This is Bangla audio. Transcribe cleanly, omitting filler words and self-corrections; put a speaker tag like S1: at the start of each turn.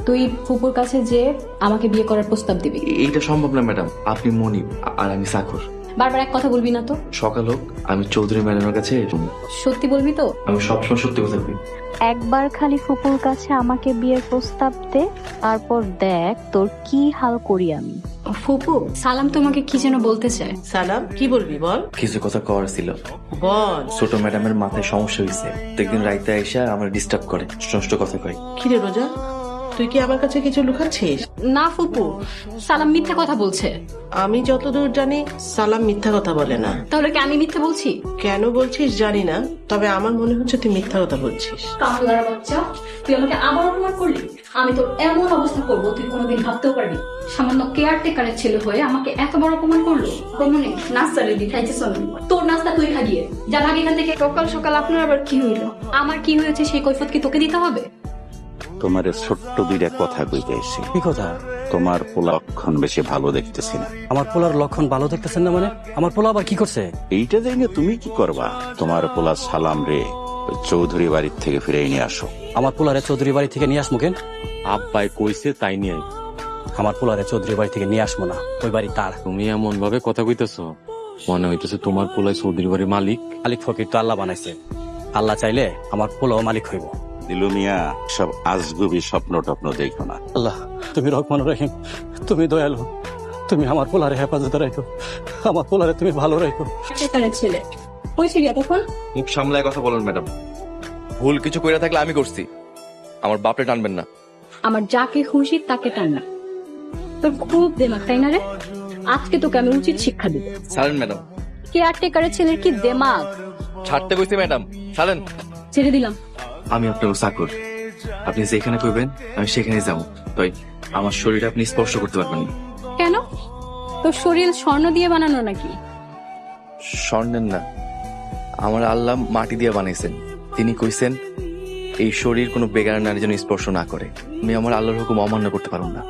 S1: তুই ফুপুর কাছে যে আমাকে বিয়ে করার প্রস্তাব দিবি।
S2: এইটা সম্ভব না ম্যাডাম, আপনি মনিব আর আমি সাখর।
S1: বারবার এক কথা বলবি না তো।
S2: সকাল হোক আমি চৌধুরী ম্যাডামের কাছে
S1: সত্যি বলবি তো?
S2: আমি সবসময় সত্যি কথা বলি।
S3: একবার খালি ফুপুর কাছে আমাকে বিয়ের প্রস্তাব দে, তারপর দেখ তোর কি হাল করি আমি।
S1: ফুপু, সালাম তোমাকে কি যেন বলতে চায়।
S4: সালাম, কি বলবি বল।
S2: কিছু কথা কওয়ার ছিল।
S4: বল।
S2: ছোট ম্যাডামের মাথায় সমস্যা হয়েছে, একদিন রাইতে আইসা আমার ডিস্টার্ব করে, নষ্ট কথা কয়।
S4: কিরে রোজা, তুই কি আমার কাছে কিছু লুকাচ্ছিস?
S1: না ফুপু, সালাম মিথ্যা কথা বলছে।
S4: আমি যতদূর জানি সালাম মিথ্যা কথা বলে না।
S1: তাহলে কি আমি মিথ্যা বলছি?
S4: কেন বলছিস জানি না, তবে আমার মনে হচ্ছে তুই মিথ্যা কথা বলছিস।
S1: কামলার বাচ্চা, তুই আমাকে আবার অপমান করলি। আমি তোর এমন অবস্থা করবো তুই কোনোদিন ভাবতেও পারবি। সামান্য কেয়ারটেকারের ছেলে হয়ে আমাকে এত বড় অপমান করলো। কমনে নাস্তা রেডি খাইছিস? তোর নাস্তা তুই খাইয়ে যা, ভাগ এখান থেকে। সকাল সকাল আপনার আবার কি হইলো? আমার কি হয়েছে সেই কৈফিয়ত কি তোকে দিতে হবে?
S5: তোমার ছোট্ট দুইটা কথা কইতে এসে।
S6: কি কথা?
S5: তোমার পোলা লক্ষণ বেশি ভালো দেখতেছি না।
S6: আমার পোলার লক্ষণ ভালো দেখতেছেন না মানে? আমার পোলা আবার কি করছে?
S5: এইটা দেখে তুমি কি করবা? তোমার পোলা সালাম রে ওই চৌধুরী বাড়ির থেকে ফিরে নিয়ে আসো।
S6: আমার পোলারে চৌধুরী বাড়ি থেকে নিয়ে আসমু কেন?
S7: আব্বাই কইছে তাই নিয়ে আই।
S6: আমার পোলারে চৌধুরী বাড়ি থেকে নিয়ে আসবো না, ওই বাড়ি তার।
S7: তুমি এমন ভাবে কথা কইতেছো, মনে হইতেছে তোমার পোলাই চৌধুরী বাড়ির মালিক।
S6: মালিক ফকির তো আল্লাহ বানাইছে, আল্লাহ চাইলে আমার পোলাও মালিক হইব।
S5: দিলু মিয়া সব আজগুবি স্বপ্ন টপ্ন দেখো না।
S6: আল্লাহ তুমি রহমান রহিম, তুমি দয়ালু, তুমি আমার পোলারে হেফাজতে রাখো, আমার পোলারে তুমি ভালো রাখো।
S1: কেয়ারটেকারের ছেলে হয়েছিল তখন।
S2: মুখ সামলায় কথা বলেন ম্যাডাম, ভুল কিছু কইরা থাকলে আমি করছি, আমার বাপরে টানবেন না।
S1: আমার যাকে খুশি তাকে টান না। তোর খুব দেমাগ তাই না রে? আজকে তোকে আমি উচিত শিক্ষা দিব।
S2: ছাড়েন ম্যাডাম।
S1: কেয়ারটেকারের ছেলের কি দেমাগ!
S2: ছাড়তে কইছি ম্যাডাম, ছাড়েন।
S1: ছেড়ে দিলাম।
S2: আমি আপনার চাকর, আপনি যেখানে কইবেন আমি সেখানে যাবো, তাই আমার শরীরে আপনি স্পর্শ করতে পারবেন না।
S1: কেন? তোর শরীর স্বর্ণ দিয়ে বানানো নাকি?
S2: স্বর্ণের না, আমার আল্লাহ মাটি দিয়ে বানাইছেন। তিনি কইছেন এই শরীর কোনো বেগার নারী যেন স্পর্শ না করে। আমি আমার আল্লাহর হুকুম অমান্য করতে পারবো না।